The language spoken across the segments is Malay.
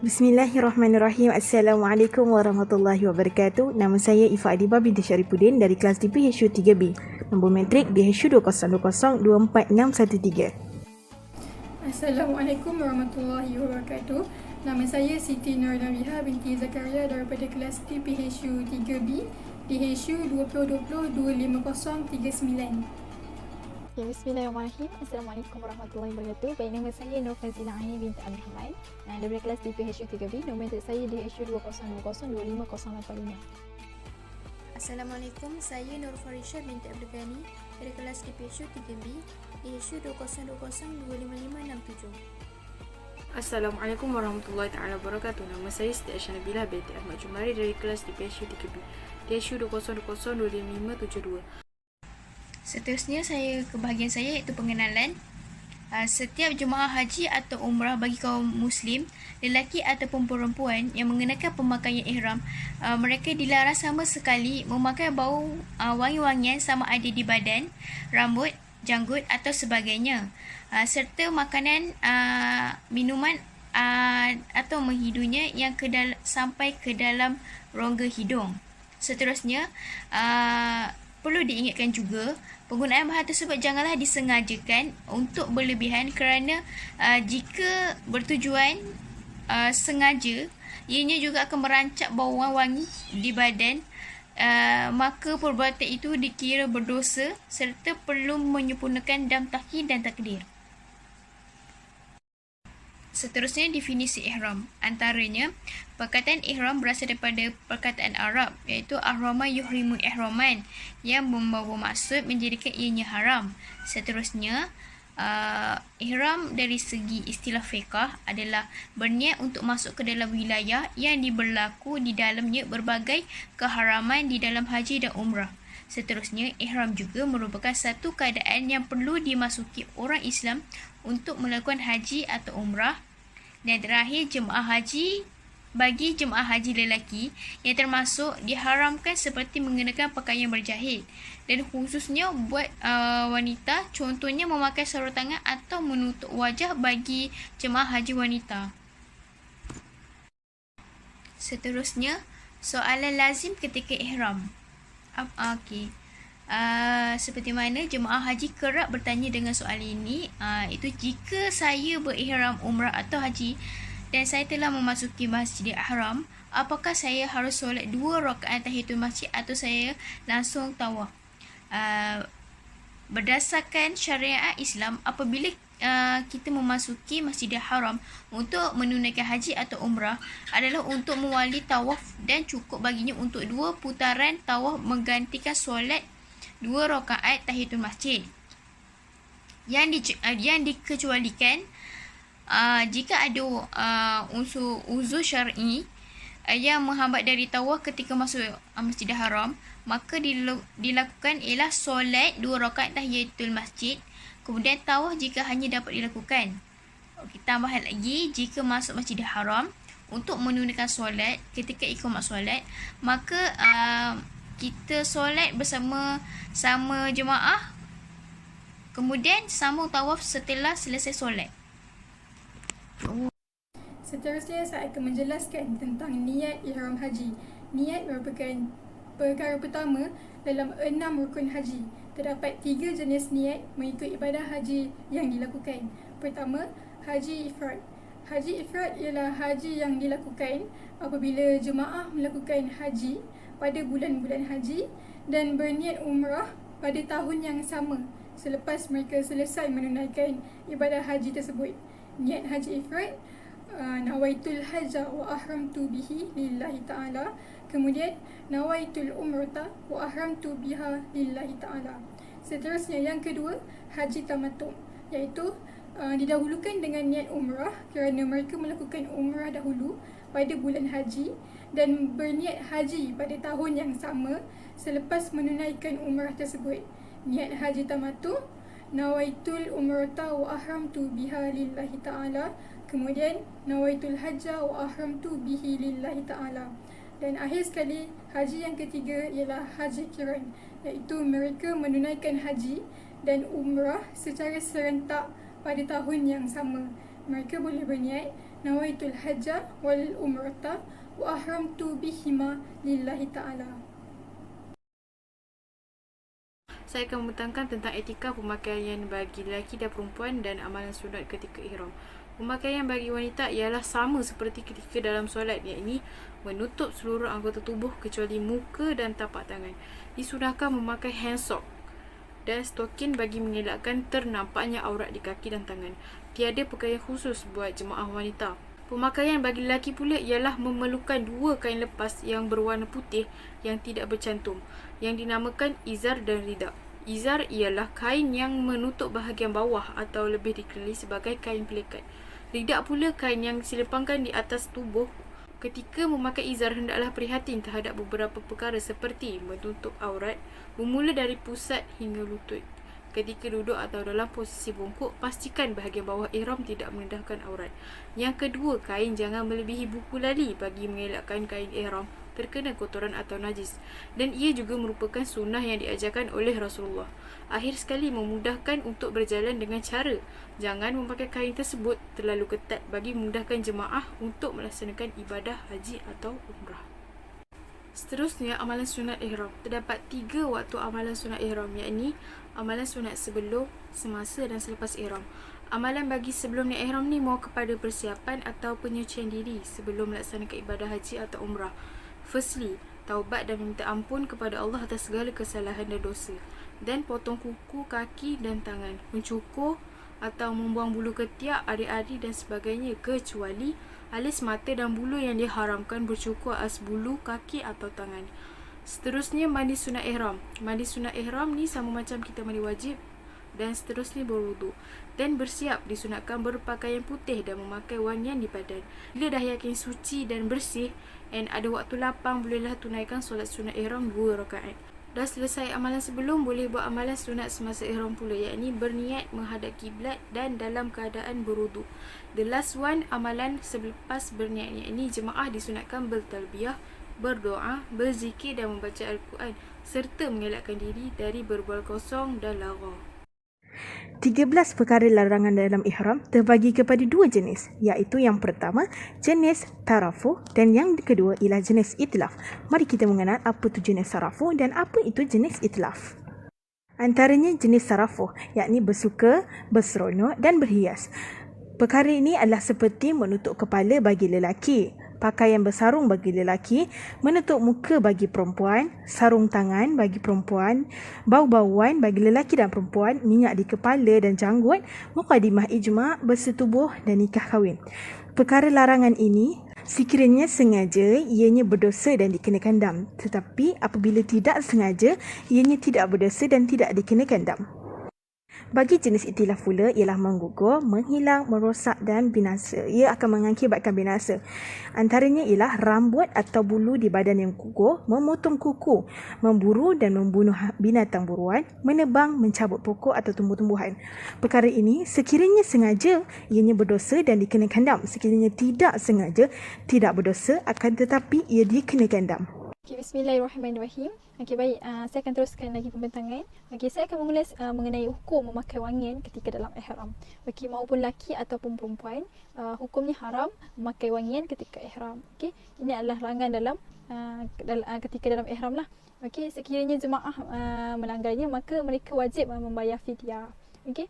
Bismillahirrahmanirrahim. Assalamualaikum warahmatullahi wabarakatuh. Nama saya Ifa Adibah binti Syarifuddin dari kelas DPHU 3B. Nombor matrik DHU 2020246113. Assalamualaikum warahmatullahi wabarakatuh. Nama saya Siti Nur Nabiha binti Zakaria daripada kelas DPHU 3B, DHU 2020-25039. Bismillahirrahmanirrahim. Assalamualaikum warahmatullahi wabarakatuh. Baik, nama saya Nur Fazila Aini binti Abdul Rahman daripada kelas DPHU 3B. Nombor matrik saya DHU 2020-25085. Assalamualaikum, saya Nur Farisha binti Abdul Ghani dari kelas DPHU 3B, DHU 2020-25567. Assalamualaikum warahmatullahi taala wabarakatuh. Nama saya Siti Aisyah Nabilah binti Ahmad Jumari dari kelas DPHU 3B, DHU 2020-25572. Seterusnya bahagian saya iaitu pengenalan. Setiap jemaah haji atau umrah bagi kaum muslim, lelaki ataupun perempuan yang mengenakan pemakaian ihram, mereka dilarang sama sekali memakai bau wangi-wangian sama ada di badan, rambut, janggut atau sebagainya, serta makanan, minuman atau menghidunya yang sampai ke dalam rongga hidung. Seterusnya, perlu diingatkan juga, penggunaan bahan tersebut janganlah disengajakan untuk berlebihan kerana jika bertujuan sengaja, ianya juga akan merancap bau wangi di badan, maka perbuatan itu dikira berdosa serta perlu menyempurnakan dam takhir dan takdir. Seterusnya, definisi ihram. Antaranya, perkataan ihram berasal daripada perkataan Arab iaitu ahrama yuhrimu ihraman yang membawa maksud menjadikan ianya haram. Seterusnya, ihram dari segi istilah fiqh adalah berniat untuk masuk ke dalam wilayah yang berlaku di dalamnya berbagai keharaman di dalam haji dan umrah. Seterusnya, ihram juga merupakan satu keadaan yang perlu dimasuki orang Islam untuk melakukan haji atau umrah. Dan terakhir, bagi jemaah haji lelaki yang termasuk diharamkan seperti mengenakan pakaian berjahit, dan khususnya buat wanita, contohnya memakai sarung tangan atau menutup wajah bagi jemaah haji wanita. Seterusnya, soalan lazim ketika ihram. Seperti mana jemaah haji kerap bertanya dengan soalan ini, itu jika saya berihram umrah atau haji dan saya telah memasuki Masjidil Haram, apakah saya harus solat 2 rakaat tahiyatul masjid atau saya langsung tawaf? Berdasarkan syariat Islam, apabila kita memasuki Masjidil Haram untuk menunaikan haji atau umrah adalah untuk mewali tawaf, dan cukup baginya untuk 2 putaran tawaf menggantikan solat 2 rakaat tahiyatul masjid. Yang dikecualikan jika ada uzur syar'i yang menghambat dari tawaf ketika masuk Masjidil Haram, maka dilakukan ialah solat 2 rakaat tahiyatul masjid, kemudian tawaf jika hanya dapat dilakukan. Tambahan lagi, jika masuk Masjidil Haram untuk menunaikan solat, ketika iqamat solat, maka kita solat bersama jemaah, kemudian sambung tawaf setelah selesai solat. Seterusnya, saya akan menjelaskan tentang niat ihram haji. Niat merupakan perkara pertama dalam 6 rukun haji. Terdapat 3 jenis niat mengikut ibadah haji yang dilakukan. Pertama, haji ifrad. Haji ifrad ialah haji yang dilakukan apabila jemaah melakukan haji pada bulan-bulan haji dan berniat umrah pada tahun yang sama selepas mereka selesai menunaikan ibadah haji tersebut. Niat haji ifrad, nawaitul hajja wa ahramtu bihi lillahi ta'ala. Kemudian, nawaitul umrata wa ahramtu biha lillahi ta'ala. Seterusnya, yang kedua, haji tamattu, iaitu didahulukan dengan niat umrah kerana mereka melakukan umrah dahulu pada bulan haji dan berniat haji pada tahun yang sama selepas menunaikan umrah tersebut. Niat haji tamattu, nawaitul umrata wa ahramtu biha lillahi ta'ala. Kemudian, nawaitul hajja wa ahramtu bihi lillahi ta'ala. Dan akhir sekali, haji yang ketiga ialah haji qiran, iaitu mereka menunaikan haji dan umrah secara serentak pada tahun yang sama. mereka boleh berniat nawaitul hajjah wal umrata wa ahramtu bihima lillahi ta'ala. Saya akan membentangkan tentang etika pemakaian bagi lelaki dan perempuan dan amalan sunat ketika ihram. Pemakaian bagi wanita ialah sama seperti ketika dalam solat, iaitu menutup seluruh anggota tubuh kecuali muka dan tapak tangan. Disunahkan memakai hand sock dan stokin bagi mengelakkan ternampaknya aurat di kaki dan tangan. Tiada pakaian khusus buat jemaah wanita. Pemakaian bagi lelaki pula ialah memerlukan 2 kain lepas yang berwarna putih yang tidak bercantum, yang dinamakan izar dan rida. Izar ialah kain yang menutup bahagian bawah atau lebih dikenali sebagai kain pelikat. Rida pula kain yang diselempangkan di atas tubuh. Ketika memakai izar, hendaklah prihatin terhadap beberapa perkara seperti menutup aurat, bermula dari pusat hingga lutut. Ketika duduk atau dalam posisi bongkok, pastikan bahagian bawah ihram tidak merendahkan aurat. Yang kedua, kain jangan melebihi buku lali bagi mengelakkan kain ihram terkena kotoran atau najis, dan ia juga merupakan sunnah yang diajarkan oleh Rasulullah. Akhir sekali, memudahkan untuk berjalan dengan cara jangan memakai kain tersebut terlalu ketat bagi memudahkan jemaah untuk melaksanakan ibadah haji atau umrah. Seterusnya, amalan sunat ihram. Terdapat 3 waktu amalan sunat ihram, iaitu amalan sunat sebelum, semasa dan selepas ihram. Amalan bagi sebelum niat ihram ni mahu kepada persiapan atau penyucian diri sebelum melaksanakan ibadah haji atau umrah. Firstly, taubat dan meminta ampun kepada Allah atas segala kesalahan dan dosa. Dan potong kuku, kaki dan tangan, mencukur atau membuang bulu ketiak, ari-ari dan sebagainya, kecuali alis mata dan bulu yang diharamkan bercukur atas bulu kaki atau tangan. Seterusnya, mandi sunat ihram. Mandi sunat ihram ni sama macam kita mandi wajib, dan seterusnya berwuduk dan bersiap. Disunatkan berpakaian putih dan memakai wangian di badan. Bila dah yakin suci dan bersih and ada waktu lapang, bolehlah tunaikan solat sunat ihram 2 rakaat. Dah selesai amalan sebelum, boleh buat amalan sunat semasa ihram pula, iaitu berniat menghadap kiblat dan dalam keadaan berwuduk. The last one, amalan selepas berniat, iaitu jemaah disunatkan bertalbiyah, berdoa, berzikir dan membaca Al-Quran serta mengelakkan diri dari berbual kosong dan lara. 13 perkara larangan dalam ihram terbagi kepada 2 jenis, iaitu yang pertama jenis tarafuh dan yang kedua ialah jenis itlaf. Mari kita mengenal apa itu jenis tarafuh dan apa itu jenis itlaf. Antaranya jenis tarafuh, iaitu bersuka, berseronok dan berhias. Perkara ini adalah seperti menutup kepala bagi lelaki, pakaian bersarung bagi lelaki, menutup muka bagi perempuan, sarung tangan bagi perempuan, bau-bauan bagi lelaki dan perempuan, minyak di kepala dan janggut, mukadimah ijma', bersetubuh dan nikah kahwin. Perkara larangan ini sekiranya sengaja ianya berdosa dan dikenakan dam, tetapi apabila tidak sengaja ianya tidak berdosa dan tidak dikenakan dam. Bagi jenis itilaf pula ialah menggugur, menghilang, merosak dan binasa. Ia akan mengakibatkan binasa. Antaranya ialah rambut atau bulu di badan yang gugur, memotong kuku, memburu dan membunuh binatang buruan, menebang, mencabut pokok atau tumbuh-tumbuhan. Perkara ini sekiranya sengaja ianya berdosa dan dikenakan dam. Sekiranya tidak sengaja tidak berdosa, akan tetapi ia dikenakan dam. Okay, bismillahirrahmanirrahim. Okey, baik. Saya akan teruskan lagi pembentangan. Okey, saya akan mengulas mengenai hukum memakai wangian ketika dalam ihram. Okey, maupun lelaki ataupun perempuan, hukumnya haram memakai wangian ketika ihram. Okey, ini adalah larangan dalam ketika dalam ihram lah. Okey, sekiranya jemaah melanggarnya, maka mereka wajib membayar fidyah. Okey.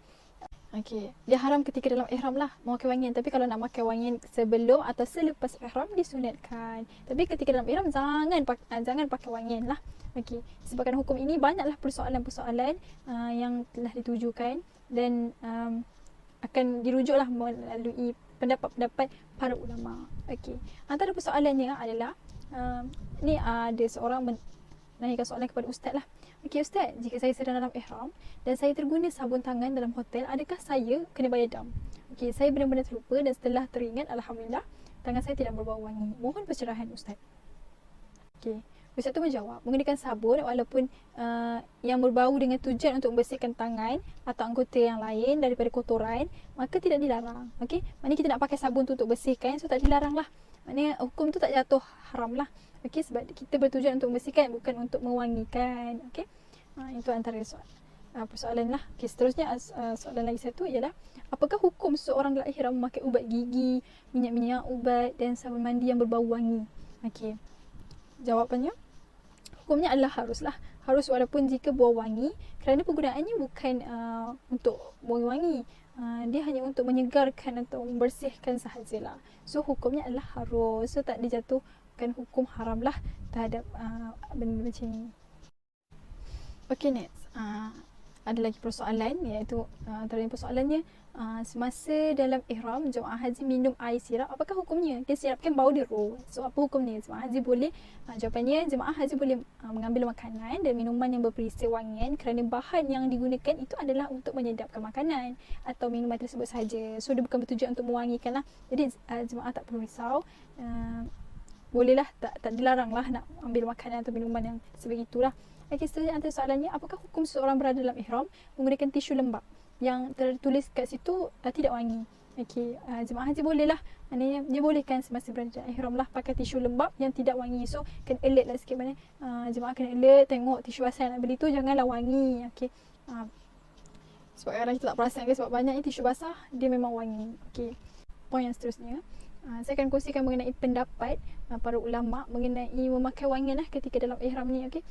Okey, dia haram ketika dalam ihram lah memakai wangian. Tapi kalau nak pakai wangian sebelum atau selepas ihram disunatkan. Tapi ketika dalam ihram jangan pakai wangian lah. Okey, sebabkan hukum ini banyaklah persoalan-persoalan yang telah ditujukan dan akan dirujuklah melalui pendapat-pendapat para ulama. Okey, antara persoalannya adalah ni ada seorang menanyakan soalan kepada ustaz lah. Okey ustaz, jika saya sedang dalam ihram dan saya terguna sabun tangan dalam hotel, adakah saya kena bayar dam? Okey, saya benar-benar terlupa dan setelah teringat, alhamdulillah, tangan saya tidak berbau wangi. Mohon pencerahan ustaz. Okey, ustaz tu menjawab, menggunakan sabun walaupun yang berbau dengan tujuan untuk membersihkan tangan atau anggota yang lain daripada kotoran, maka tidak dilarang. Okey, maknanya kita nak pakai sabun tu untuk bersihkan, so tak dilarang lah. Maknanya hukum tu tak jatuh haram lah. Okey, sebab kita bertujuan untuk membersihkan, bukan untuk mewangikan. Okey, itu antara soal. persoalan lah. Okay, seterusnya soalan lagi satu ialah, apakah hukum seorang dalam ihram memakai ubat gigi, minyak-minyak ubat dan sabun mandi yang berbau wangi? Okey. Jawapannya, hukumnya adalah haruslah. Harus walaupun jika bau wangi, kerana penggunaannya bukan untuk bau wangi. Dia hanya untuk menyegarkan atau membersihkan sahajalah. So hukumnya adalah harus. So tak dijatuhkan hukum haram lah terhadap benda macam ni. Okay, next. Ada lagi persoalan, iaitu antara persoalannya, semasa dalam ihram jemaah haji minum air sirap, apakah hukumnya? Dia sirap kan bau dia roh. So apa hukumnya? Jemaah haji boleh, jawapannya jemaah haji boleh mengambil makanan dan minuman yang berperisa wangian kerana bahan yang digunakan itu adalah untuk menyedapkan makanan atau minuman tersebut sahaja. So dia bukan bertujuan untuk mewangikan lah. Jadi jemaah tak perlu risau. Bolehlah, tak dilarang lah nak ambil makanan atau minuman yang sebegitulah. Okay, seterusnya antara soalannya, apakah hukum seorang berada dalam ihram menggunakan tisu lembap yang tertulis kat situ tidak wangi? Okay, jemaah haji boleh lah. Maknanya dia bolehkan semasa berada dalam ihram lah pakai tisu lembap yang tidak wangi. So kena alert lah sikit, mana jemaah kena alert, tengok tisu basah yang nak beli tu janganlah wangi. Okay, sebab kadang kita tak perasan ke, sebab banyaknya tisu basah dia memang wangi. Okay, poin yang seterusnya, saya akan kongsikan mengenai pendapat para ulama mengenai memakai wangian lah ketika dalam ihram ni. Okay,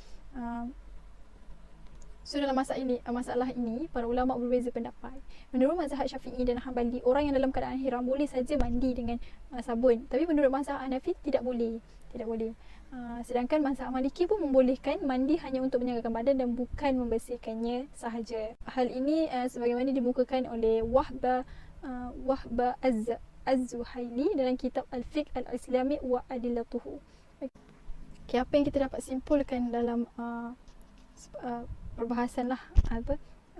so dalam masalah ini para ulama berbeza pendapat. Menurut mazhab Syafi'i dan Hanbali, orang yang dalam keadaan ihram boleh saja mandi dengan sabun. Tapi menurut mazhab Hanafi tidak boleh. Sedangkan mazhab Maliki pun membolehkan mandi hanya untuk menyanggakan badan dan bukan membersihkannya sahaja. Hal ini sebagaimana dimukakan oleh Wahbah Az-Zuhaili dalam kitab Al-Fiqh Al-Islami wa Adillatuhu. Okay, apa yang kita dapat simpulkan dalam perbahasan lah,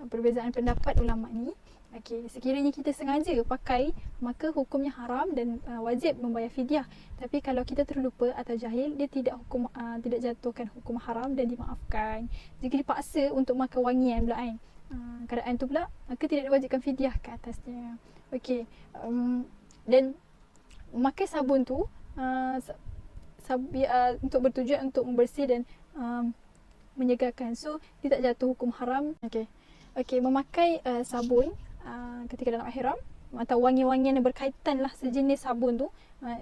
perbezaan pendapat ulama ni. Okay, sekiranya kita sengaja pakai, maka hukumnya haram dan wajib membayar fidyah. Tapi kalau kita terlupa atau jahil, dia tidak jatuhkan hukum haram dan dimaafkan. Jika dipaksa untuk makan wangian pula kan, keadaan tu pula, maka tidak diwajibkan fidyah ke atasnya. Okay, dan memakai sabun tu untuk bertujuan untuk membersih dan menyegarkan. So dia tak jatuh hukum haram. Okay, memakai sabun ketika dalam ihram atau wangi-wangian yang berkaitan lah, sejenis sabun tu,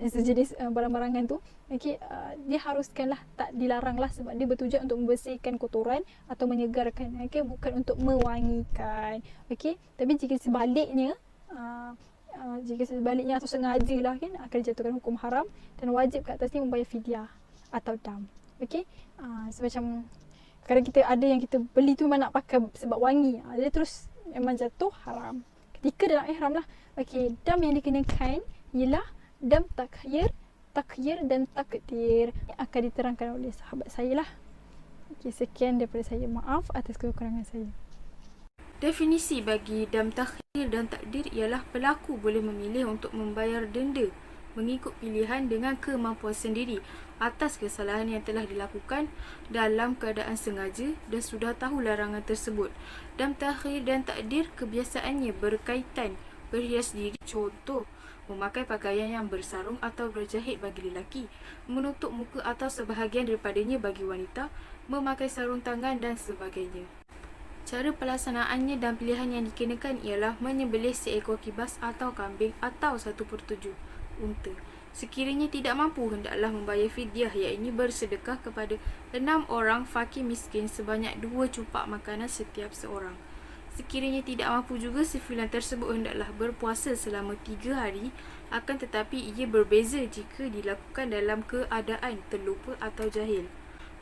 sejenis barang-barangan tu, okay, dia haruskanlah, tak dilarang lah, sebab dia bertujuan untuk membersihkan kotoran atau menyegarkan. Okay, bukan untuk mewangikan. Okay, tapi jika sebaliknya atau sengaja lah kan, akan dijatuhkan hukum haram dan wajib kat atasnya membayar fidyah atau dam. Okay, semacam kadang kita ada yang kita beli tu memang nak pakai sebab wangi, dia terus memang jatuh haram ketika dalam ihram lah. Okay, dam yang dikenakan ialah dam takhir dan takdir, akan diterangkan oleh sahabat saya lah. Okay, sekian daripada saya, maaf atas kekurangan saya. Definisi bagi dam takhir dan takdir ialah pelaku boleh memilih untuk membayar denda mengikut pilihan dengan kemampuan sendiri atas kesalahan yang telah dilakukan dalam keadaan sengaja dan sudah tahu larangan tersebut. Dam takhir dan takdir kebiasaannya berkaitan berhias diri, contoh memakai pakaian yang bersarung atau berjahit bagi lelaki, menutup muka atau sebahagian daripadanya bagi wanita, memakai sarung tangan dan sebagainya. Cara pelaksanaannya dan pilihan yang dikenakan ialah menyembelih seekor kibas atau kambing atau 1/7 unta. Sekiranya tidak mampu, hendaklah membayar fidyah, iaitu bersedekah kepada 6 orang fakir miskin sebanyak 2 cupak makanan setiap seorang. Sekiranya tidak mampu juga, si filan tersebut hendaklah berpuasa selama 3 hari, akan tetapi ia berbeza jika dilakukan dalam keadaan terlupa atau jahil.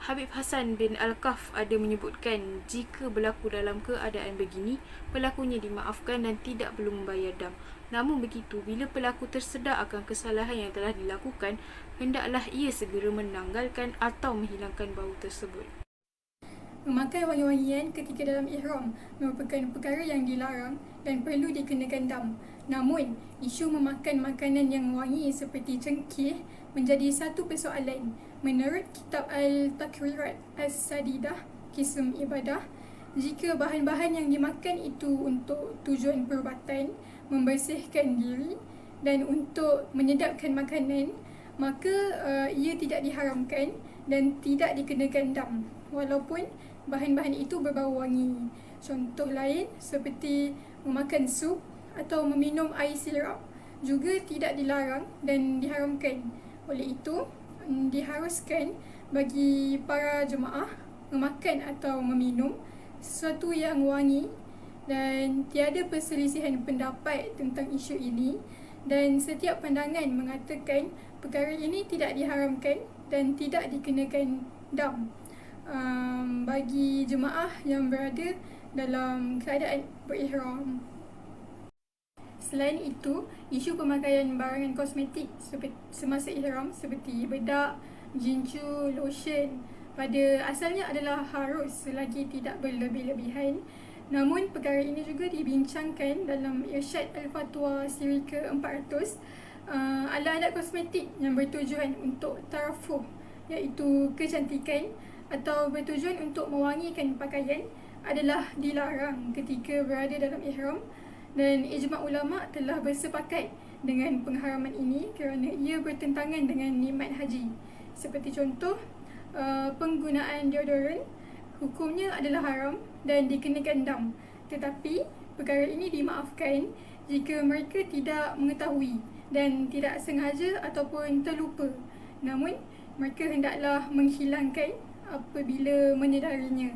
Habib Hasan bin Al-Kaf ada menyebutkan, jika berlaku dalam keadaan begini, pelakunya dimaafkan dan tidak perlu membayar dam. Namun begitu, bila pelaku tersedar akan kesalahan yang telah dilakukan, hendaklah ia segera menanggalkan atau menghilangkan bau tersebut. Memakai wangi-wangian ketika dalam ihram merupakan perkara yang dilarang dan perlu dikenakan dam. Namun, isu memakan makanan yang wangi seperti cengkeh menjadi satu persoalan. Menurut kitab Al-Takrirat As-Sadidah, Kisum Ibadah, jika bahan-bahan yang dimakan itu untuk tujuan perubatan, membersihkan diri dan untuk menyedapkan makanan, maka ia tidak diharamkan dan tidak dikenakan dam walaupun bahan-bahan itu berbau wangi. Contoh lain seperti memakan sup atau meminum air sirap juga tidak dilarang dan diharamkan. Oleh itu, diharuskan bagi para jemaah memakan atau meminum sesuatu yang wangi, dan tiada perselisihan pendapat tentang isu ini, dan setiap pandangan mengatakan perkara ini tidak diharamkan dan tidak dikenakan dam bagi jemaah yang berada dalam keadaan berihram. Selain itu, isu pemakaian barangan kosmetik semasa ihram seperti bedak, gincu, lotion pada asalnya adalah harus selagi tidak berlebih-lebihan. Namun perkara ini juga dibincangkan dalam Irsyad Al-Fatwa siri ke-400. Alat-alat kosmetik yang bertujuan untuk tarafuh, iaitu kecantikan atau bertujuan untuk mewangikan pakaian adalah dilarang ketika berada dalam ihram, dan ijma' ulama' telah bersepakat dengan pengharaman ini kerana ia bertentangan dengan nikmat haji. Seperti contoh, penggunaan deodoran hukumnya adalah haram dan dikenakan dam, tetapi perkara ini dimaafkan jika mereka tidak mengetahui dan tidak sengaja ataupun terlupa. Namun mereka hendaklah menghilangkan apabila menyedarinya.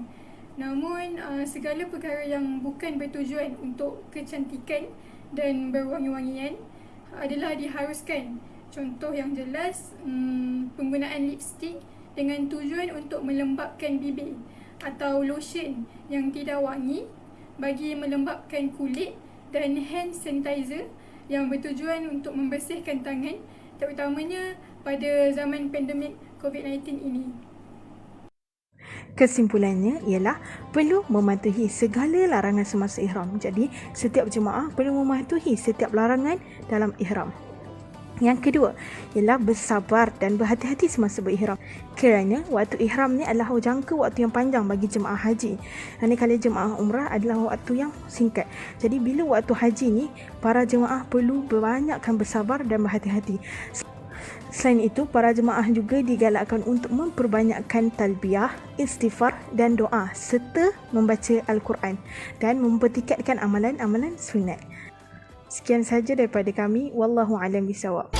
Namun segala perkara yang bukan bertujuan untuk kecantikan dan berwangi-wangian adalah diharuskan. Contoh yang jelas, penggunaan lipstick dengan tujuan untuk melembapkan bibir, atau lotion yang tidak wangi bagi melembapkan kulit, dan hand sanitizer yang bertujuan untuk membersihkan tangan, terutamanya pada zaman pandemik COVID-19 ini. Kesimpulannya ialah perlu mematuhi segala larangan semasa ihram. Jadi, setiap jemaah perlu mematuhi setiap larangan dalam ihram. Yang kedua ialah bersabar dan berhati-hati semasa berihram, kerana waktu ihram ni adalah jangka waktu yang panjang bagi jemaah haji. Manakala jemaah umrah adalah waktu yang singkat. Jadi bila waktu haji ni, para jemaah perlu berbanyakkan bersabar dan berhati-hati. Selain itu, para jemaah juga digalakkan untuk memperbanyakkan talbiyah, istighfar dan doa serta membaca Al-Quran dan mempertingkatkan amalan-amalan sunat. Sekian sahaja daripada kami. Wallahu a'lam bishawab.